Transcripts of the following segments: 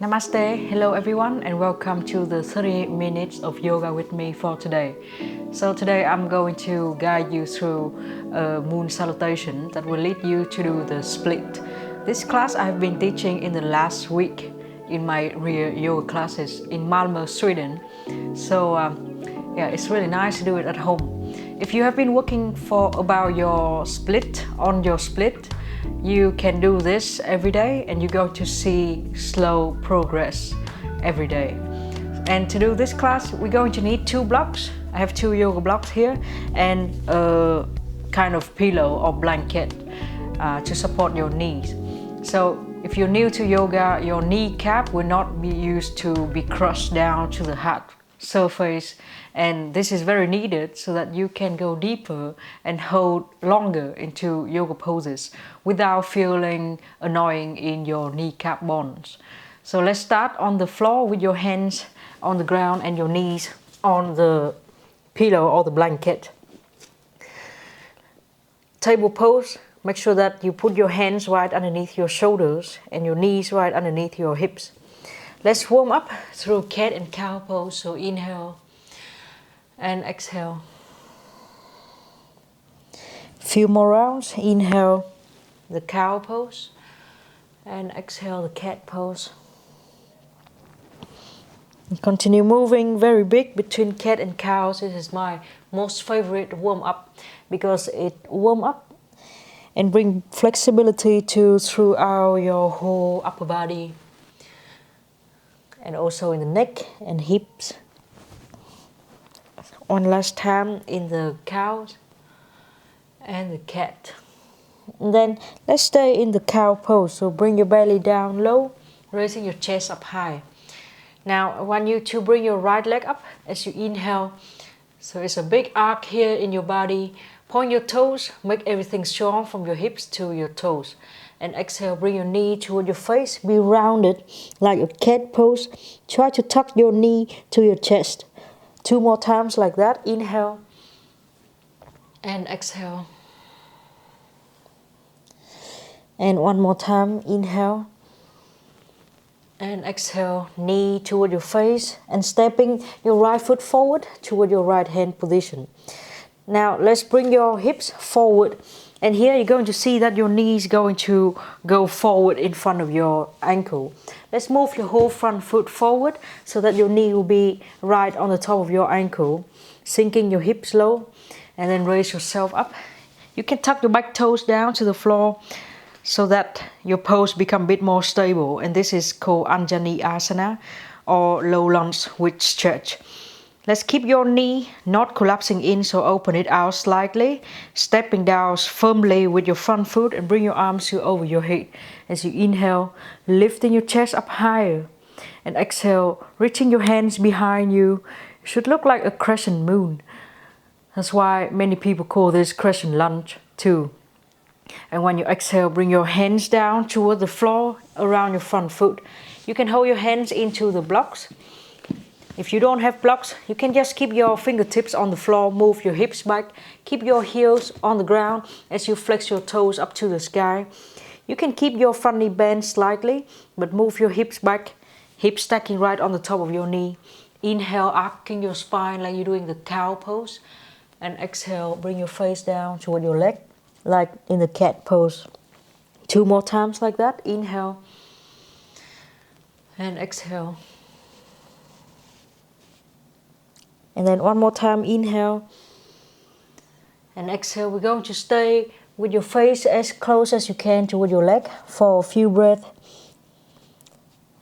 Namaste, hello everyone, and welcome to the 30 minutes of yoga with me for today. So today I'm going to guide you through a moon salutation that will lead you to do the split. This class I've been teaching in the last week in my real yoga classes in Malmö, Sweden. So yeah, it's really nice to do it at home. If you have been working for about your split, you can do this every day and you're going to see slow progress every day. And to do this class, we're going to need two blocks. I have two yoga blocks here and a kind of pillow or blanket to support your knees. So if you're new to yoga, your kneecap will not be used to be crushed down to the hard surface, and this is very needed so that you can go deeper and hold longer into yoga poses without feeling annoying in your kneecap bones. So let's start on the floor with your hands on the ground and your knees on the pillow or the blanket. Table pose, make sure that you put your hands right underneath your shoulders and your knees right underneath your hips. Let's warm up through cat and cow pose. So inhale and exhale. Few more rounds. Inhale the cow pose and exhale the cat pose. And continue moving very big between cat and cows. This is my most favorite warm up because it warm up and bring flexibility throughout your whole upper body. And also in the neck and hips. One last time in the cows and the cat. And then let's stay in the cow pose. So bring your belly down low, raising your chest up high. Now I want you to bring your right leg up as you inhale. So it's a big arc here in your body. Point your toes, make everything strong from your hips to your toes. And exhale, bring your knee toward your face, be rounded like a cat pose. Try to tuck your knee to your chest. Two more times like that. Inhale and exhale. And one more time. Inhale and exhale. Knee toward your face and stepping your right foot forward toward your right hand position. Now let's bring your hips forward. And here you're going to see that your knee is going to go forward in front of your ankle. Let's move your whole front foot forward so that your knee will be right on the top of your ankle. Sinking your hips low and then raise yourself up. You can tuck your back toes down to the floor so that your pose become a bit more stable. And this is called Anjani Asana or low lunge with stretch. Let's keep your knee not collapsing in, so open it out slightly. Stepping down firmly with your front foot and bring your arms over your head. As you inhale, lifting your chest up higher. And exhale, reaching your hands behind you. It should look like a crescent moon. That's why many people call this crescent lunge too. And when you exhale, bring your hands down toward the floor around your front foot. You can hold your hands into the blocks. If you don't have blocks, you can just keep your fingertips on the floor, move your hips back, keep your heels on the ground as you flex your toes up to the sky. You can keep your front knee bent slightly, but move your hips back, hips stacking right on the top of your knee. Inhale, arcing your spine like you're doing the cow pose. And exhale, bring your face down toward your leg, like in the cat pose. Two more times like that. Inhale and exhale. And then one more time, inhale and exhale. We're going to stay with your face as close as you can toward your leg for a few breaths.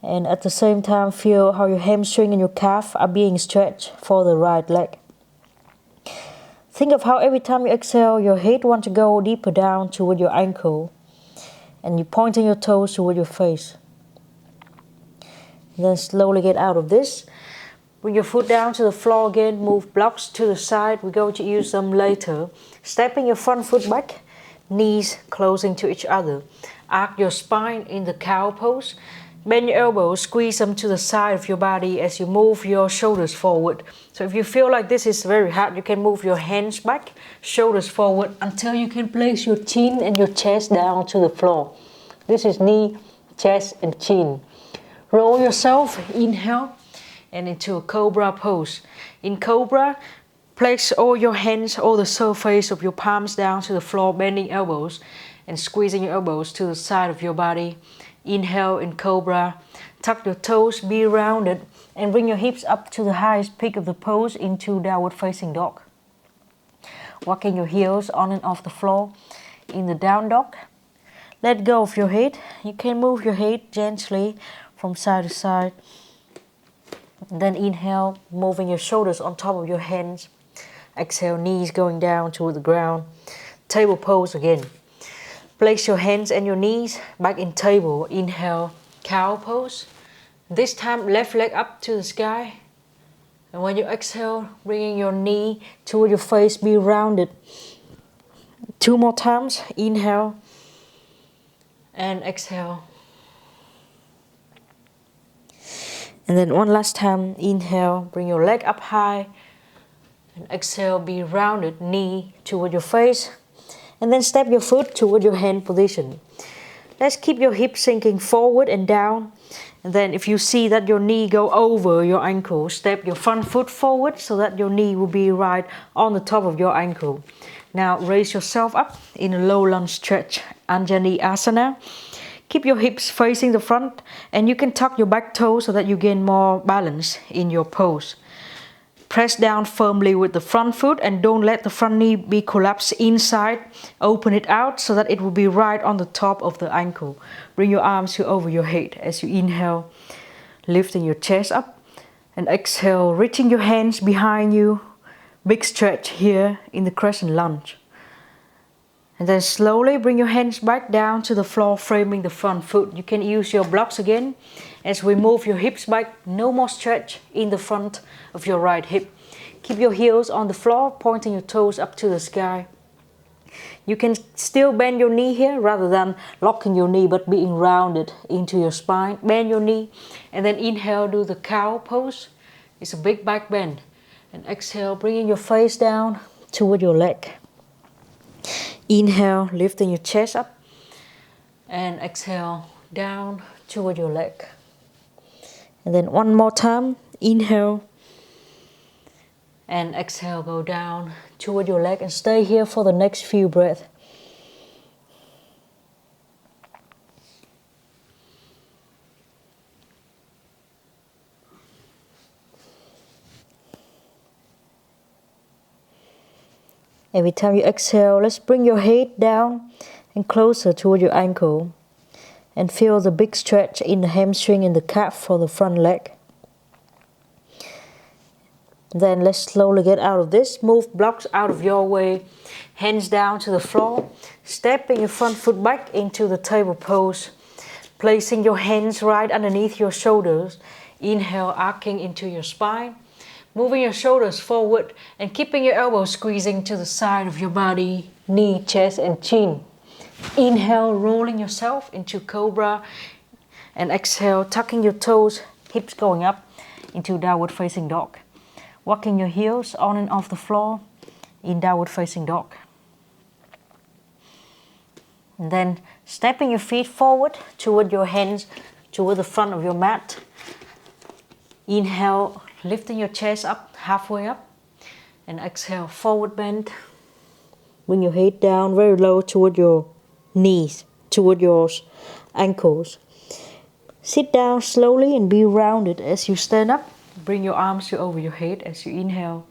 And at the same time, feel how your hamstring and your calf are being stretched for the right leg. Think of how every time you exhale, your head wants to go deeper down toward your ankle. And you're pointing your toes toward your face. Then slowly get out of this. Bring your foot down to the floor again, move blocks to the side. We're going to use them later. Stepping your front foot back, knees closing to each other. Arc your spine in the cow pose. Bend your elbows, squeeze them to the side of your body as you move your shoulders forward. So if you feel like this is very hard, you can move your hands back, shoulders forward until you can place your chin and your chest down to the floor. This is knee, chest and chin. Roll yourself, inhale, and into a cobra pose. In cobra, place all your hands, all the surface of your palms down to the floor, bending elbows and squeezing your elbows to the side of your body. Inhale in cobra, tuck your toes, be rounded, and bring your hips up to the highest peak of the pose into downward facing dog. Walking your heels on and off the floor in the down dog. Let go of your head. You can move your head gently from side to side. Then inhale, moving your shoulders on top of your hands. Exhale, knees going down toward the ground. Table pose again. Place your hands and your knees back in table. Inhale, cow pose. This time, left leg up to the sky. And when you exhale, bringing your knee toward your face, be rounded. 2 more times. Inhale and exhale. And then one last time. Inhale, bring your leg up high. And exhale, be rounded, knee toward your face. And then step your foot toward your hand position. Let's keep your hips sinking forward and down. And then if you see that your knee go over your ankle, step your front foot forward so that your knee will be right on the top of your ankle. Now raise yourself up in a low lunge stretch, Anjali Asana. Keep your hips facing the front and you can tuck your back toes so that you gain more balance in your pose. Press down firmly with the front foot and don't let the front knee be collapsed inside. Open it out so that it will be right on the top of the ankle. Bring your arms to over your head as you inhale, lifting your chest up. And exhale, reaching your hands behind you. Big stretch here in the crescent lunge. And then slowly bring your hands back down to the floor, framing the front foot. You can use your blocks again. As we move your hips back, no more stretch in the front of your right hip. Keep your heels on the floor, pointing your toes up to the sky. You can still bend your knee here rather than locking your knee but being rounded into your spine. Bend your knee and then inhale, do the cow pose. It's a big back bend. And exhale, bringing your face down toward your leg. Inhale, lifting your chest up. And exhale, down toward your leg. And then one more time, inhale. And exhale, go down toward your leg and stay here for the next few breaths. Every time you exhale, let's bring your head down and closer toward your ankle. And feel the big stretch in the hamstring and the calf for the front leg. Then let's slowly get out of this. Move blocks out of your way. Hands down to the floor. Stepping your front foot back into the table pose. Placing your hands right underneath your shoulders. Inhale, arcing into your spine. Moving your shoulders forward and keeping your elbows squeezing to the side of your body. Knee, chest and chin. Inhale, rolling yourself into cobra. And exhale, tucking your toes, hips going up into downward facing dog. Walking your heels on and off the floor in downward facing dog. And then stepping your feet forward toward your hands, toward the front of your mat. Inhale, lifting your chest up, halfway up. And exhale, forward bend. Bring your head down very low toward your knees, toward your ankles. Sit down slowly and be rounded as you stand up. Bring your arms to over your head as you inhale.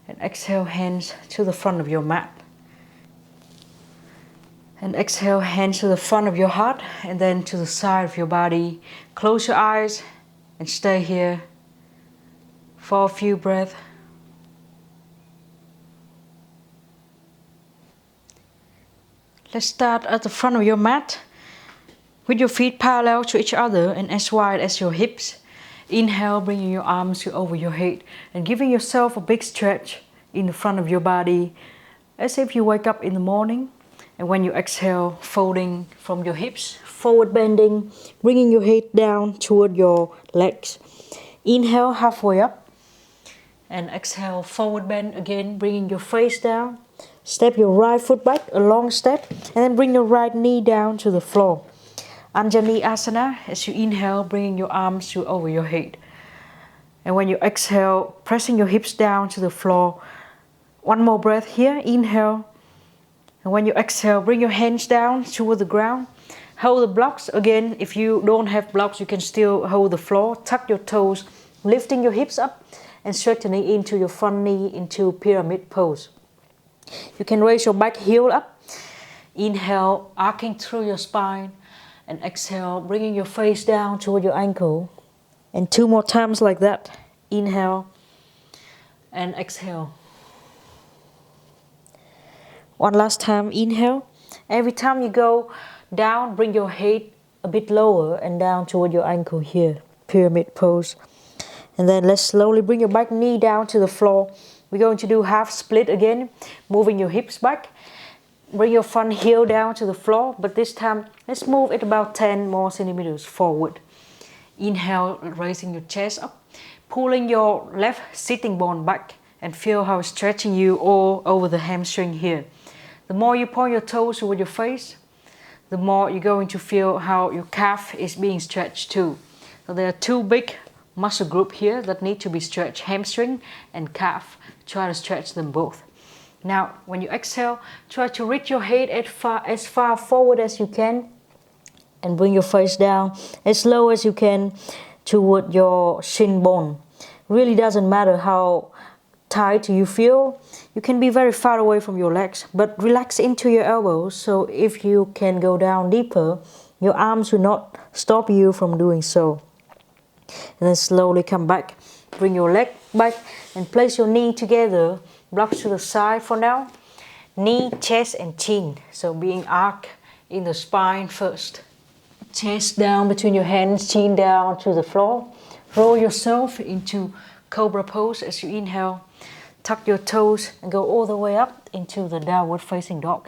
And exhale, hands to the front of your mat. And exhale, hands to the front of your heart and then to the side of your body. Close your eyes and stay here for a few breaths. Let's start at the front of your mat with your feet parallel to each other and as wide as your hips. Inhale, bringing your arms to over your head and giving yourself a big stretch in the front of your body as if you wake up in the morning. And when you exhale, folding from your hips, forward bending, bringing your head down toward your legs. Inhale, halfway up. And exhale, forward bend again, bringing your face down. Step your right foot back, a long step, and then bring your right knee down to the floor. Anjali Asana. As you inhale, bringing your arms to over your head. And when you exhale, pressing your hips down to the floor. One more breath here, inhale. And when you exhale, bring your hands down toward the ground. Hold the blocks. Again, if you don't have blocks, you can still hold the floor. Tuck your toes, lifting your hips up and straightening into your front knee into pyramid pose. You can raise your back heel up. Inhale, arcing through your spine. And exhale, bringing your face down toward your ankle. And 2 more times like that. Inhale and exhale. One last time, inhale. Every time you go down, bring your head a bit lower and down toward your ankle here, pyramid pose. And then let's slowly bring your back knee down to the floor. We're going to do half split again, moving your hips back. Bring your front heel down to the floor, but this time let's move it about 10 more centimeters forward. Inhale, raising your chest up, pulling your left sitting bone back and feel how it's stretching you all over the hamstring here. The more you point your toes toward your face, the more you're going to feel how your calf is being stretched too. So there are 2 big muscle groups here that need to be stretched, hamstring and calf. Try to stretch them both. Now, when you exhale, try to reach your head as far forward as you can and bring your face down as low as you can toward your shin bone. Really doesn't matter how tight you feel. You can be very far away from your legs, but relax into your elbows. So if you can go down deeper, your arms will not stop you from doing so. And then slowly come back. Bring your leg back and place your knee together. Blocks to the side for now. Knee, chest and chin. So being arched in the spine first. Chest down between your hands, chin down to the floor. Roll yourself into cobra pose as you inhale. Tuck your toes and go all the way up into the downward facing dog.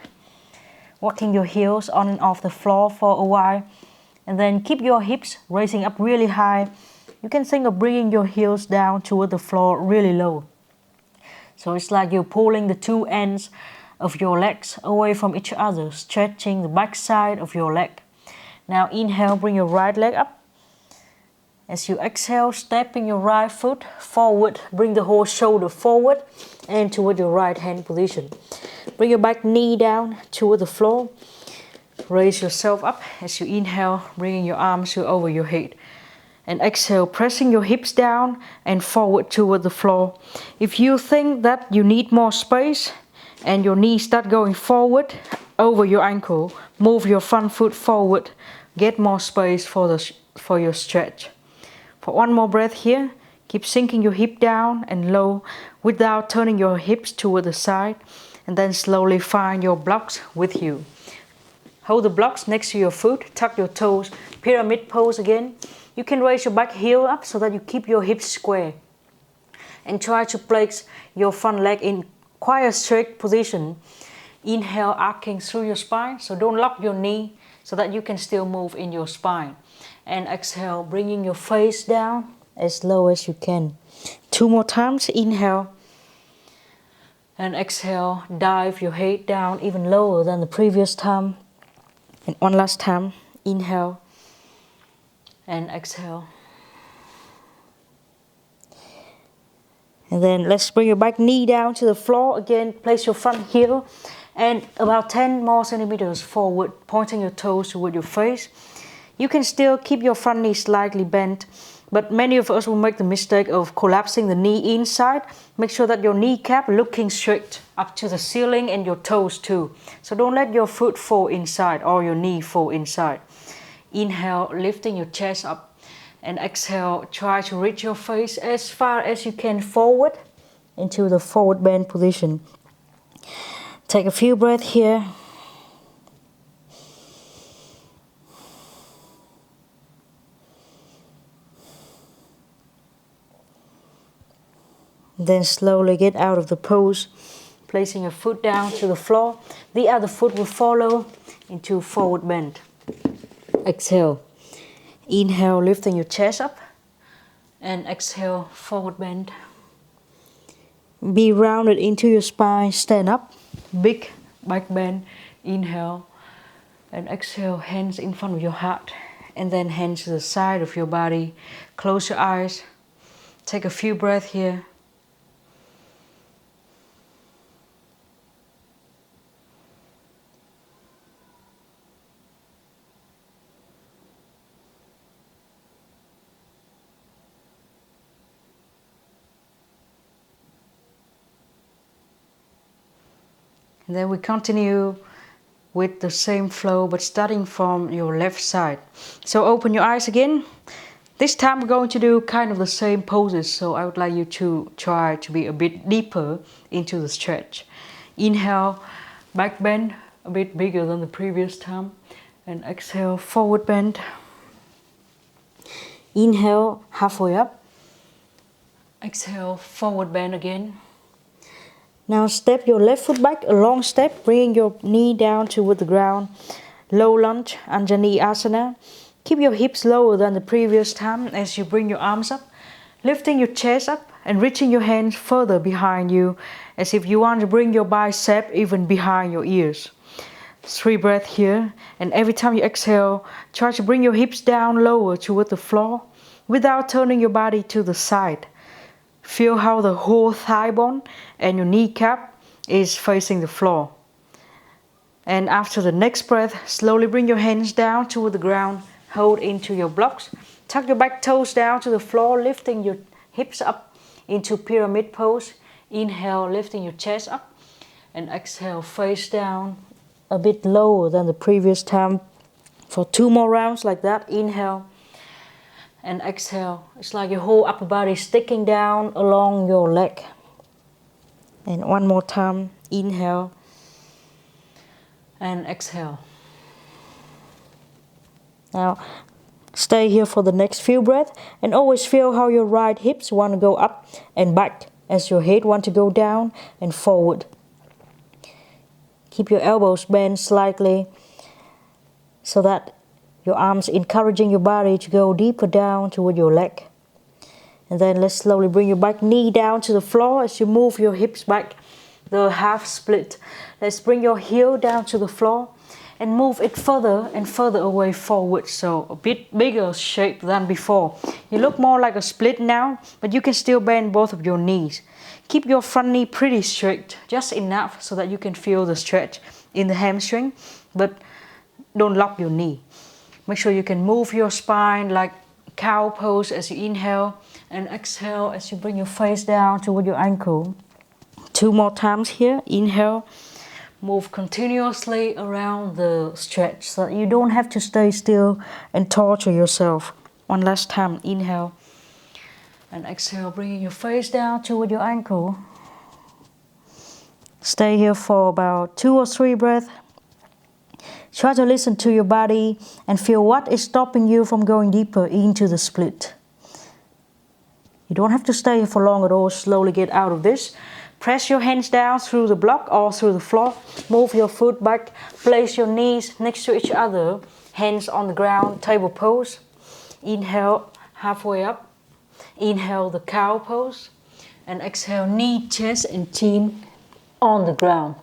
Walking your heels on and off the floor for a while. And then keep your hips raising up really high. You can think of bringing your heels down toward the floor really low. So it's like you're pulling the 2 ends of your legs away from each other, stretching the back side of your leg. Now inhale, bring your right leg up. As you exhale, stepping your right foot forward, bring the whole shoulder forward and toward your right hand position. Bring your back knee down toward the floor. Raise yourself up as you inhale, bringing your arms to over your head. And exhale, pressing your hips down and forward toward the floor. If you think that you need more space and your knees start going forward over your ankle, move your front foot forward. Get more space for your stretch. For 1 more breath here, keep sinking your hip down and low without turning your hips toward the side. And then slowly find your blocks with you. Hold the blocks next to your foot, tuck your toes, pyramid pose again. You can raise your back heel up so that you keep your hips square. And try to place your front leg in quite a straight position. Inhale, arcing through your spine, so don't lock your knee so that you can still move in your spine. And exhale, bringing your face down as low as you can. 2 more times, inhale. And exhale, dive your head down even lower than the previous time. And 1 last time, inhale. And exhale. And then let's bring your back knee down to the floor. Again, place your front heel and about 10 more centimeters forward, pointing your toes toward your face. You can still keep your front knee slightly bent, but many of us will make the mistake of collapsing the knee inside. Make sure that your kneecap looking straight up to the ceiling and your toes too. So don't let your foot fall inside or your knee fall inside. Inhale, lifting your chest up. And exhale, try to reach your face as far as you can forward into the forward bend position. Take a few breaths here. Then slowly get out of the pose, placing your foot down to the floor. The other foot will follow into forward bend. Exhale. Inhale, lifting your chest up. And exhale, forward bend. Be rounded into your spine, stand up. Big back bend. Inhale. And exhale, hands in front of your heart. And then hands to the side of your body. Close your eyes. Take a few breaths here. And then we continue with the same flow, but starting from your left side. So open your eyes again. This time we're going to do kind of the same poses, so I would like you to try to be a bit deeper into the stretch. Inhale, back bend, a bit bigger than the previous time. And exhale, forward bend. Inhale, halfway up. Exhale, forward bend again. Now step your left foot back, a long step, bringing your knee down toward the ground. Low lunge, Anjali Asana. Keep your hips lower than the previous time as you bring your arms up, lifting your chest up and reaching your hands further behind you as if you want to bring your bicep even behind your ears. 3 breaths here, and every time you exhale, try to bring your hips down lower toward the floor without turning your body to the side. Feel how the whole thigh bone and your kneecap is facing the floor. And after the next breath, slowly bring your hands down toward the ground. Hold into your blocks. Tuck your back toes down to the floor, lifting your hips up into pyramid pose. Inhale, lifting your chest up. And exhale, face down a bit lower than the previous time. For 2 more rounds like that. Inhale. And exhale. It's like your whole upper body sticking down along your leg. And 1 more time. Inhale. And exhale. Now stay here for the next few breaths and always feel how your right hips want to go up and back as your head want to go down and forward. Keep your elbows bent slightly so that your arms encouraging your body to go deeper down toward your leg. And then let's slowly bring your back knee down to the floor as you move your hips back, the half split. Let's bring your heel down to the floor and move it further and further away forward, so a bit bigger shape than before. You look more like a split now, but you can still bend both of your knees. Keep your front knee pretty straight, just enough so that you can feel the stretch in the hamstring, but don't lock your knee. Make sure you can move your spine like cow pose as you inhale, and exhale as you bring your face down toward your ankle. 2 more times here. Inhale. Move continuously around the stretch so that you don't have to stay still and torture yourself. 1 last time. Inhale. And exhale, bringing your face down toward your ankle. Stay here for about 2 or 3 breaths. Try to listen to your body and feel what is stopping you from going deeper into the split. You don't have to stay here for long at all. Slowly get out of this. Press your hands down through the block or through the floor. Move your foot back. Place your knees next to each other. Hands on the ground, table pose. Inhale, halfway up. Inhale, the cow pose. And exhale, knee, chest and chin on the ground.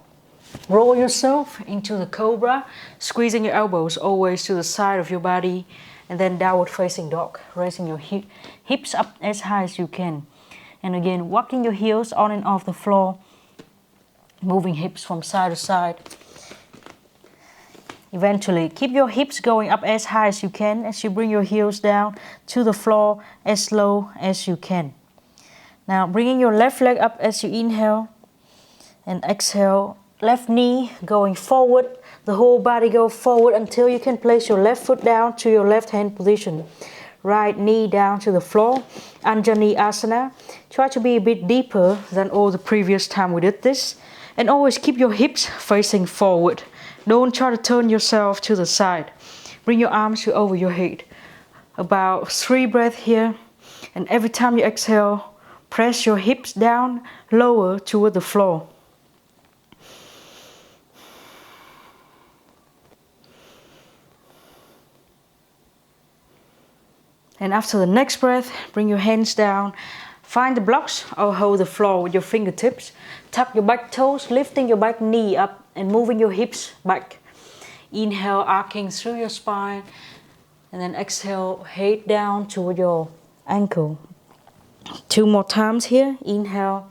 Roll yourself into the cobra, squeezing your elbows always to the side of your body. And then downward facing dog, raising your hips up as high as you can. And again, walking your heels on and off the floor, moving hips from side to side. Eventually, keep your hips going up as high as you can as you bring your heels down to the floor as slow as you can. Now, bringing your left leg up as you inhale and exhale. Left knee going forward, the whole body go forward until you can place your left foot down to your left hand position. Right knee down to the floor, Anjali Asana. Try to be a bit deeper than all the previous time we did this. And always keep your hips facing forward. Don't try to turn yourself to the side. Bring your arms to over your head. About 3 breaths here. And every time you exhale, press your hips down lower toward the floor. And after the next breath, bring your hands down. Find the blocks or hold the floor with your fingertips. Tuck your back toes, lifting your back knee up and moving your hips back. Inhale, arcing through your spine. And then exhale, head down toward your ankle. 2 more times here. Inhale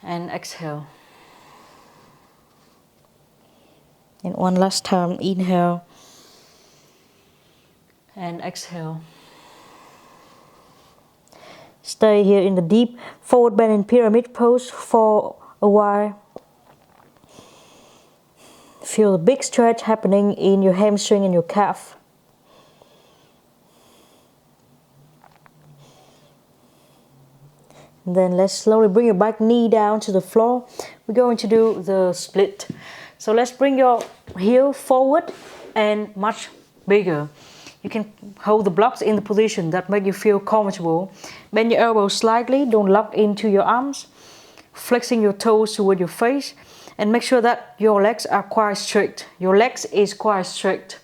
and exhale. And one last time. Inhale and exhale. Stay here in the deep forward bending pyramid pose for a while. Feel a big stretch happening in your hamstring and your calf. And then let's slowly bring your back knee down to the floor. We're going to do the split. So let's bring your heel forward and much bigger. You can hold the blocks in the position that make you feel comfortable. Bend your elbows slightly, don't lock into your arms. Flexing your toes toward your face. And make sure that your legs are quite straight. Your legs is quite straight,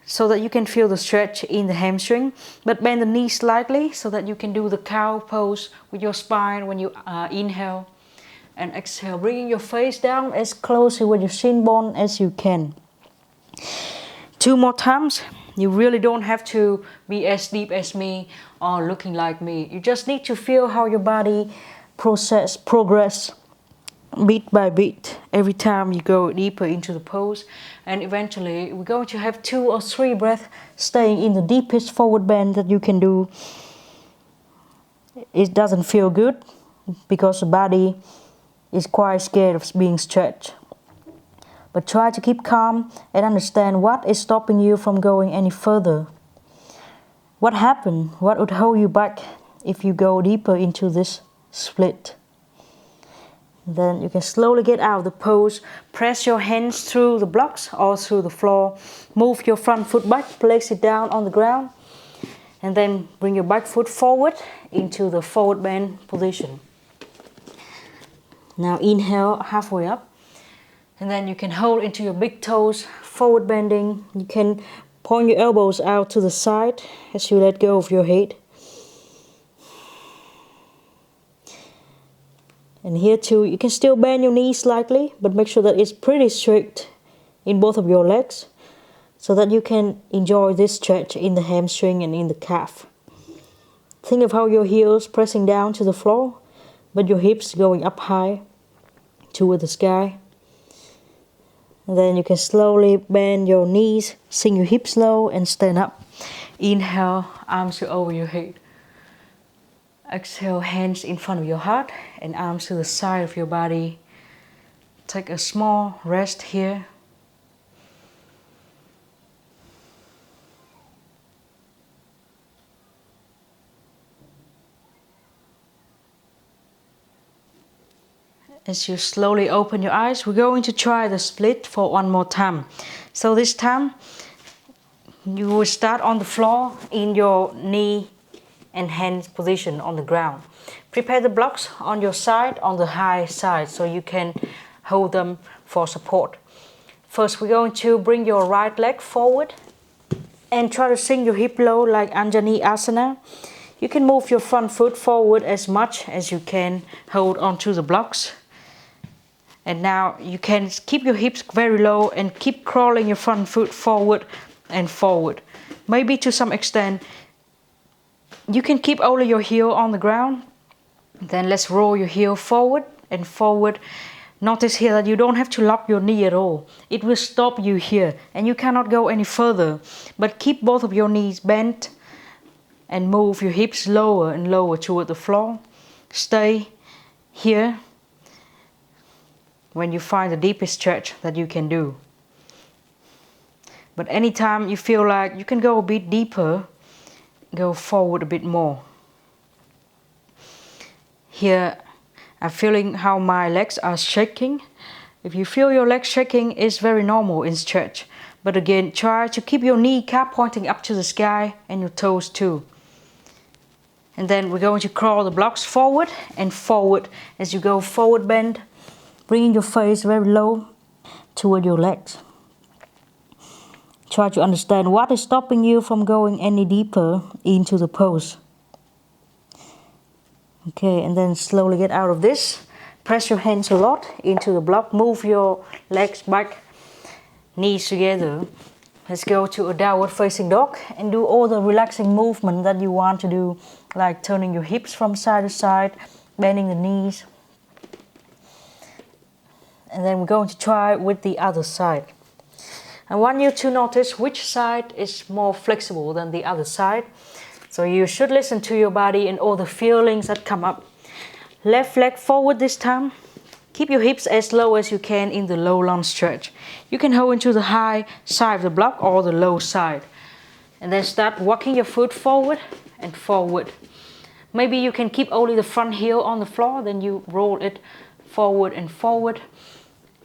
so that you can feel the stretch in the hamstring. But bend the knee slightly so that you can do the cow pose with your spine when you inhale and exhale. Bringing your face down as close to your shin bone as you can. 2 more times. You really don't have to be as deep as me or looking like me. You just need to feel how your body progress beat by beat every time you go deeper into the pose. And eventually we're going to have 2 or 3 breaths staying in the deepest forward bend that you can do. It doesn't feel good because the body is quite scared of being stretched. But try to keep calm and understand what is stopping you from going any further. What happened? What would hold you back if you go deeper into this split? Then you can slowly get out of the pose. Press your hands through the blocks or through the floor. Move your front foot back, place it down on the ground. And then bring your back foot forward into the forward bend position. Now inhale halfway up. And then you can hold into your big toes, forward bending. You can point your elbows out to the side as you let go of your head. And here too, you can still bend your knees slightly, but make sure that it's pretty straight in both of your legs so that you can enjoy this stretch in the hamstring and in the calf. Think of how your heels pressing down to the floor, but your hips going up high toward the sky. And then you can slowly bend your knees, sink your hips low and stand up. Inhale, arms over your head. Exhale, hands in front of your heart and arms to the side of your body. Take a small rest here. As you slowly open your eyes, we're going to try the split for 1 more time. So this time, you will start on the floor in your knee and hand position on the ground. Prepare the blocks on your side, on the high side, so you can hold them for support. First, we're going to bring your right leg forward and try to sink your hip low like Anjali Asana. You can move your front foot forward as much as you can, hold onto the blocks. And now you can keep your hips very low and keep crawling your front foot forward and forward. Maybe to some extent, you can keep only your heel on the ground. Then let's roll your heel forward and forward. Notice here that you don't have to lock your knee at all. It will stop you here and you cannot go any further. But keep both of your knees bent and move your hips lower and lower toward the floor. Stay here when you find the deepest stretch that you can do. But anytime you feel like you can go a bit deeper, go forward a bit more. Here I'm feeling how my legs are shaking. If you feel your legs shaking, it's very normal in stretch. But again, try to keep your kneecap pointing up to the sky and your toes too. And then we're going to crawl the blocks forward and forward as you go forward bend, bringing your face very low toward your legs. Try to understand what is stopping you from going any deeper into the pose. Okay, and then slowly get out of this. Press your hands a lot into the block. Move your legs back knees together. Let's go to a downward facing dog and do all the relaxing movement that you want to do, like turning your hips from side to side, bending the knees. And then we're going to try with the other side. I want you to notice which side is more flexible than the other side. So you should listen to your body and all the feelings that come up. Left leg forward this time. Keep your hips as low as you can in the low lunge stretch. You can hold into the high side of the block or the low side. And then start walking your foot forward and forward. Maybe you can keep only the front heel on the floor, then you roll it forward and forward.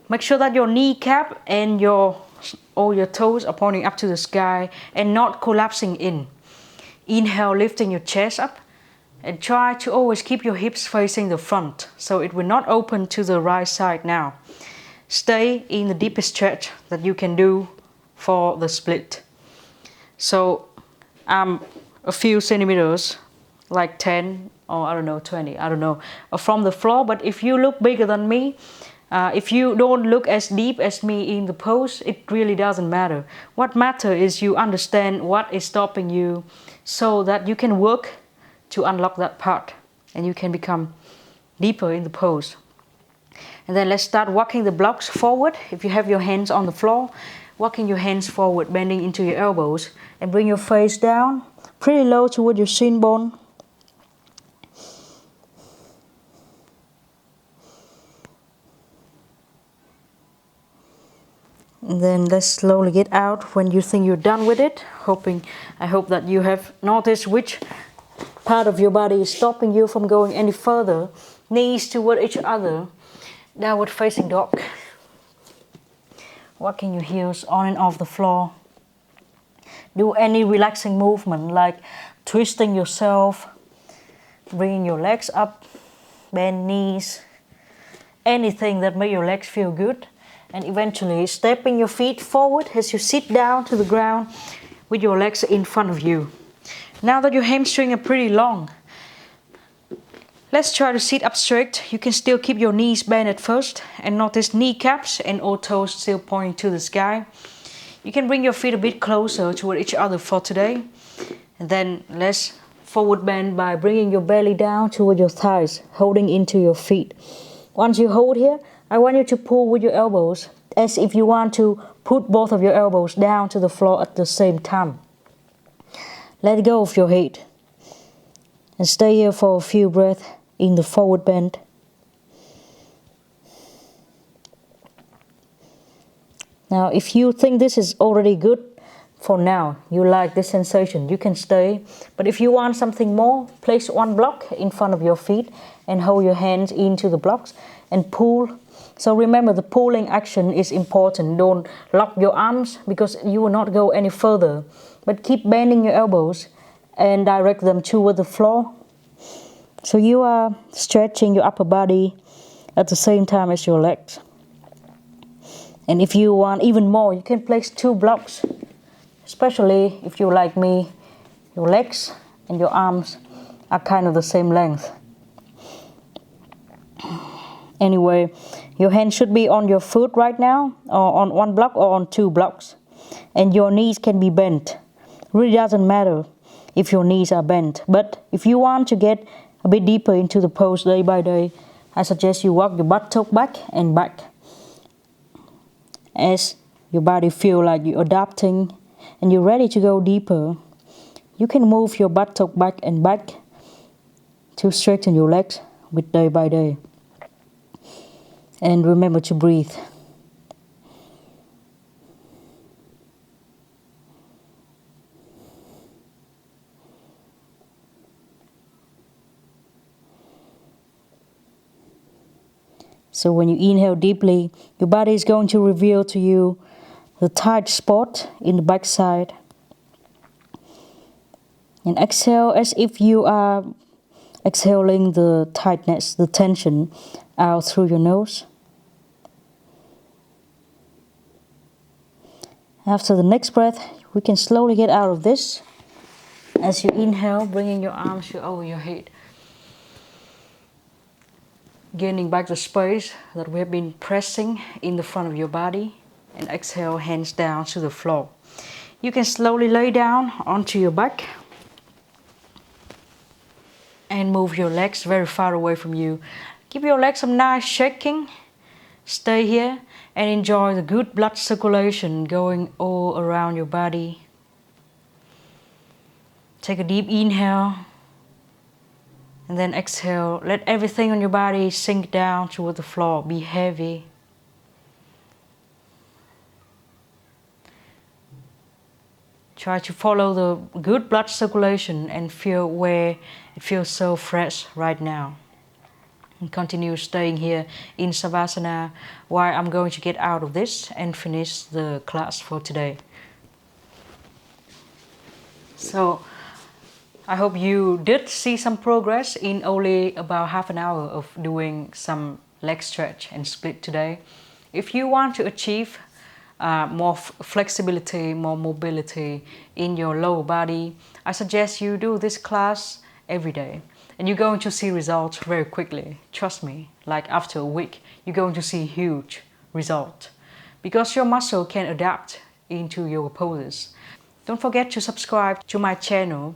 Make sure that your kneecap and all your toes are pointing up to the sky and not collapsing in. Inhale, lifting your chest up. And try to always keep your hips facing the front, so it will not open to the right side now. Stay in the deepest stretch that you can do for the split. So I'm a few centimeters, like 10 or 20, from the floor. But if you look bigger than me, if you don't look as deep as me in the pose, it really doesn't matter. What matters is you understand what is stopping you so that you can work to unlock that part and you can become deeper in the pose. And then let's start walking the blocks forward. If you have your hands on the floor, walking your hands forward, bending into your elbows, and bring your face down pretty low toward your shin bone. And then let's slowly get out when you think you're done with it. I hope that you have noticed which part of your body is stopping you from going any further. Knees toward each other. Downward facing dog. Walking your heels on and off the floor. Do any relaxing movement like twisting yourself, bringing your legs up, bend knees, anything that makes your legs feel good. And eventually stepping your feet forward as you sit down to the ground with your legs in front of you. Now that your hamstrings are pretty long, let's try to sit up straight. You can still keep your knees bent at first and notice kneecaps and all toes still pointing to the sky. You can bring your feet a bit closer toward each other for today. And then let's forward bend by bringing your belly down toward your thighs, holding into your feet. Once you hold here, I want you to pull with your elbows as if you want to put both of your elbows down to the floor at the same time. Let go of your head and stay here for a few breaths in the forward bend. Now, if you think this is already good for now, you like this sensation, you can stay. But if you want something more, place one block in front of your feet and hold your hands into the blocks and pull. So remember, the pulling action is important. Don't lock your arms because you will not go any further. But keep bending your elbows and direct them toward the floor. So you are stretching your upper body at the same time as your legs. And if you want even more, you can place 2 blocks. Especially if you like me, your legs and your arms are kind of the same length. Anyway, your hand should be on your foot right now, or on 1 block or on 2 blocks. And your knees can be bent. Really doesn't matter if your knees are bent. But if you want to get a bit deeper into the pose day by day, I suggest you walk your buttock back and back. As your body feels like you're adapting and you're ready to go deeper, you can move your buttock back and back to straighten your legs with day by day. And remember to breathe. So when you inhale deeply, your body is going to reveal to you the tight spot in the backside. And exhale as if you are exhaling the tightness, the tension out through your nose. After the next breath, we can slowly get out of this. As you inhale, bringing your arms over your head. Gaining back the space that we have been pressing in the front of your body. and exhale, hands down to the floor. You can slowly lay down onto your back and move your legs very far away from you. Give your legs some nice shaking. Stay here and enjoy the good blood circulation going all around your body. Take a deep inhale and then exhale. Let everything on your body sink down toward the floor. Be heavy. Try to follow the good blood circulation and feel where it feels so fresh right now. And continue staying here in Savasana while I'm going to get out of this and finish the class for today. So I hope you did see some progress in only about half an hour of doing some leg stretch and split today. If you want to achieve more flexibility, more mobility in your lower body, I suggest you do this class every day. And you're going to see results very quickly. Trust me, like after a week, you're going to see huge results. Because your muscle can adapt into your poses. Don't forget to subscribe to my channel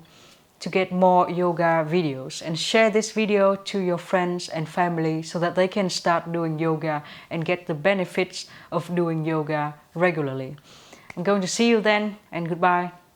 to get more yoga videos, and share this video to your friends and family so that they can start doing yoga and get the benefits of doing yoga regularly. I'm going to see you then, and goodbye.